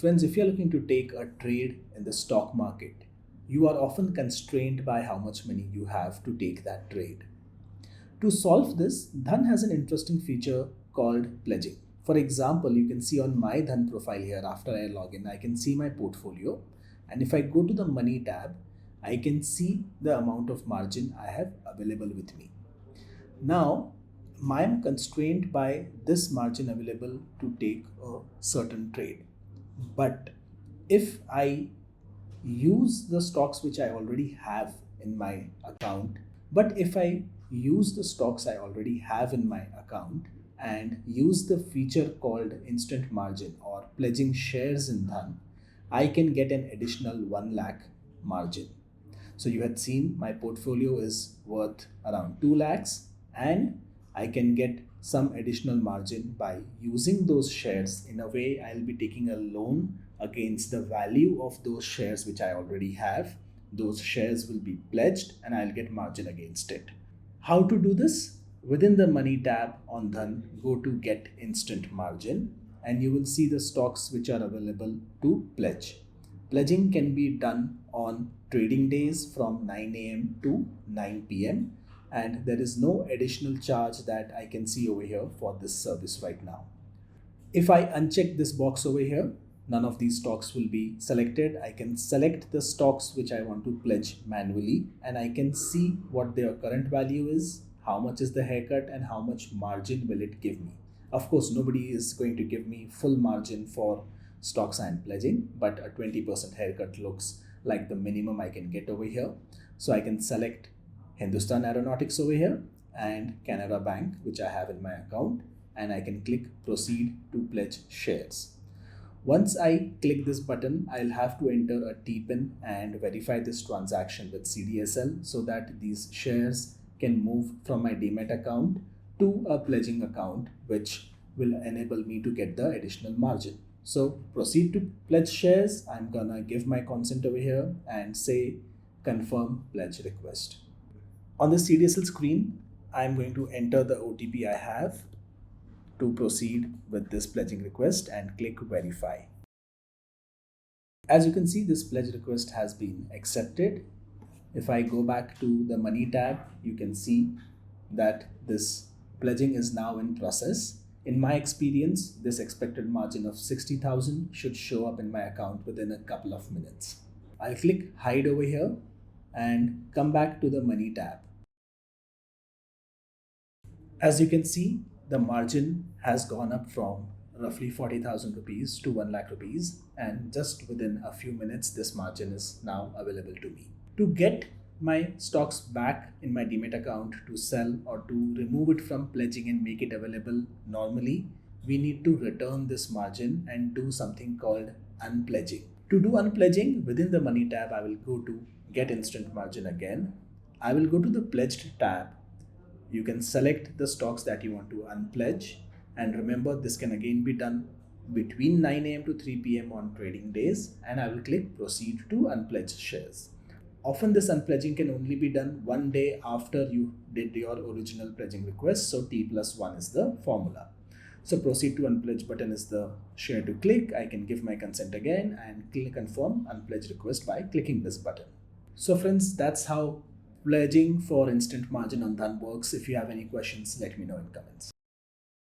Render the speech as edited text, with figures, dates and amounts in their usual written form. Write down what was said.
Friends, if you're looking to take a trade in the stock market, you are often constrained by how much money you have to take that trade. To solve this, Dhan has an interesting feature called pledging. For example, you can see on my Dhan profile here after I log in, I can see my portfolio. And if I go to the money tab, I can see the amount of margin I have available with me. Now, I am constrained by this margin available to take a certain trade. But if I use the stocks which I already have in my account, but if I use the stocks I already have in my account and use the feature called instant margin or pledging shares in Dhan, I can get an additional 1 lakh margin. So you had seen my portfolio is worth around 2 lakhs and I can get some additional margin by using those shares. In a way, I'll be taking a loan against the value of those shares which I already have. Those shares will be pledged and I'll get margin against it. How to do this? Within the money tab on Dhan, go to get instant margin and you will see the stocks which are available to pledge. Pledging can be done on trading days from 9 a.m. to 9 p.m. and there is no additional charge that I can see over here for this service right now. If I uncheck this box over here, none of these stocks will be selected. I can select the stocks which I want to pledge manually and I can see what their current value is, how much is the haircut and how much margin will it give me. Of course, nobody is going to give me full margin for stocks I am pledging, but a 20% haircut looks like the minimum I can get over here. So I can select Hindustan Aeronautics over here and Canara Bank, which I have in my account, and I can click proceed to pledge shares. Once I click this button, I'll have to enter a TPIN and verify this transaction with CDSL so that these shares can move from my Demat account to a pledging account, which will enable me to get the additional margin. So proceed to pledge shares. I'm gonna give my consent over here and say confirm pledge request. On the CDSL screen, I'm going to enter the OTP I have to proceed with this pledging request and click verify. As you can see, this pledge request has been accepted. If I go back to the money tab, you can see that this pledging is now in process. In my experience, this expected margin of 60,000 should show up in my account within a couple of minutes. I'll click hide over here and come back to the money tab. As you can see, the margin has gone up from roughly 40,000 rupees to 1 lakh rupees, and just within a few minutes this margin is now available to me. To get my stocks back in my Demat account to sell or to remove it from pledging and make it available normally, we need to return this margin and do something called unpledging. To do unpledging, within the money tab, I will go to get instant margin again. I will go to the pledged tab. You can select the stocks that you want to unpledge, and remember this can again be done between 9 a.m. to 3 p.m. on trading days, and I will click proceed to unpledge shares. Often this unpledging can only be done one day after you did your original pledging request, so T+1 is the formula. So proceed to unpledge button is the share to click. I can give my consent again and click confirm unpledge request by clicking this button. So friends, that's how pledging for instant margin on Dhan works. If you have any questions, let me know in comments.